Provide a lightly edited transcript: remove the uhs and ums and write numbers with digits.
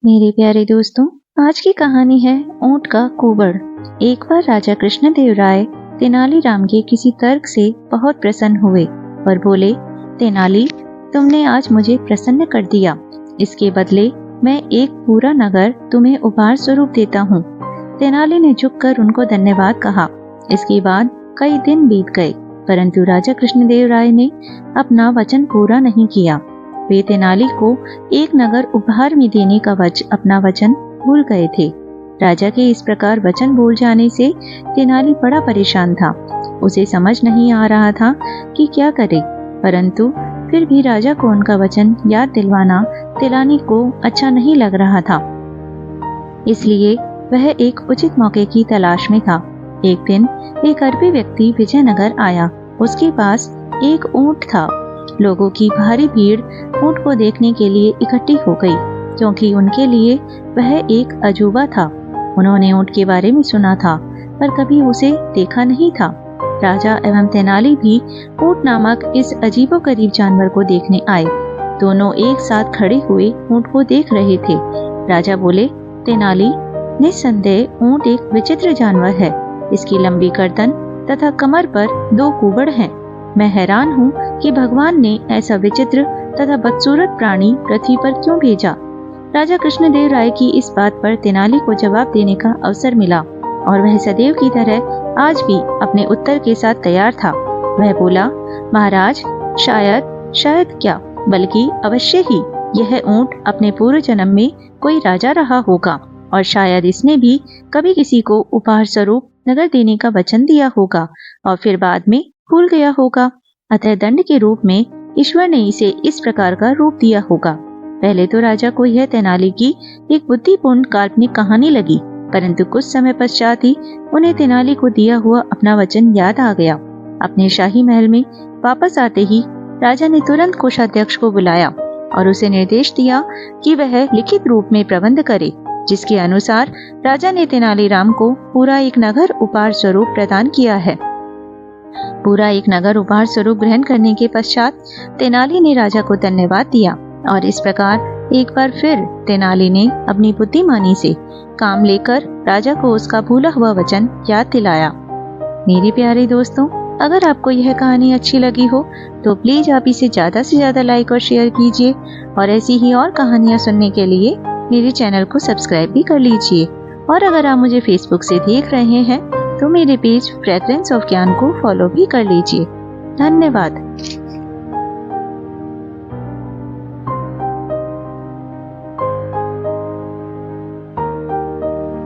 मेरे प्यारे दोस्तों, आज की कहानी है ऊंट का कुबड़। एक बार राजा कृष्णदेव राय तेनालीराम के किसी तर्क से बहुत प्रसन्न हुए और बोले, तेनाली, तुमने आज मुझे प्रसन्न कर दिया। इसके बदले मैं एक पूरा नगर तुम्हें उपहार स्वरूप देता हूँ। तेनाली ने झुककर उनको धन्यवाद कहा। इसके बाद कई दिन बीत गए, परंतु राजा कृष्णदेव राय ने अपना वचन पूरा नहीं किया। वे तेनाली को एक नगर उपहार में देने का अपना वचन भूल गए थे। राजा के इस प्रकार वचन भूल जाने से तेनाली बड़ा परेशान था। उसे समझ नहीं आ रहा था कि क्या करे, परंतु फिर भी राजा को उनका वचन याद दिलवाना तेनाली को अच्छा नहीं लग रहा था। इसलिए वह एक उचित मौके की तलाश में था। एक दिन एक अरबी व्यक्ति विजयनगर आया। उसके पास एक ऊंट था। लोगों की भारी भीड़ ऊंट को देखने के लिए इकट्ठी हो गई, क्योंकि उनके लिए वह एक अजूबा था। उन्होंने ऊंट के बारे में सुना था, पर कभी उसे देखा नहीं था। राजा एवं तेनाली भी ऊंट नामक इस अजीबोगरीब जानवर को देखने आए। दोनों एक साथ खड़े हुए ऊंट को देख रहे थे। राजा बोले, तेनाली, निस्संदेह ऊंट एक विचित्र जानवर है। इसकी लंबी गर्दन तथा कमर पर दो कुबड़ हैं। मैं हैरान हूँ कि भगवान ने ऐसा विचित्र तथा बदसूरत प्राणी पृथ्वी पर क्यों भेजा। राजा कृष्णदेव राय की इस बात पर तेनाली को जवाब देने का अवसर मिला और वह सदैव की तरह आज भी अपने उत्तर के साथ तैयार था। वह बोला, महाराज, शायद क्या, बल्कि अवश्य ही यह ऊंट अपने पूर्व जन्म में कोई राजा रहा होगा और शायद इसने भी कभी किसी को उपहार स्वरूप नगर देने का वचन दिया होगा और फिर बाद में भूल गया होगा। अतः दंड के रूप में ईश्वर ने इसे इस प्रकार का रूप दिया होगा। पहले तो राजा को यह तेनाली की एक बुद्धिपूर्ण काल्पनिक कहानी लगी, परंतु कुछ समय पश्चात ही उन्हें तेनाली को दिया हुआ अपना वचन याद आ गया। अपने शाही महल में वापस आते ही राजा ने तुरंत कोषाध्यक्ष को बुलाया और उसे निर्देश दिया कि वह लिखित रूप में प्रबंध करे, जिसके अनुसार राजा ने तेनालीराम को पूरा एक नगर उपहार स्वरूप प्रदान किया है। पूरा एक नगर उपहार स्वरूप ग्रहण करने के पश्चात तेनाली ने राजा को धन्यवाद दिया और इस प्रकार एक बार फिर तेनाली ने अपनी बुद्धिमानी से काम लेकर राजा को उसका भूला हुआ वचन याद दिलाया। मेरे प्यारे दोस्तों, अगर आपको यह कहानी अच्छी लगी हो तो प्लीज आप इसे ज्यादा से ज्यादा लाइक और शेयर कीजिए और ऐसी ही और कहानियाँ सुनने के लिए मेरे चैनल को सब्सक्राइब भी कर लीजिए। और अगर आप मुझे फेसबुक से देख रहे हैं तो मेरे पेज फ्रेग्रेंस ऑफ ज्ञान को फॉलो भी कर लीजिए। धन्यवाद।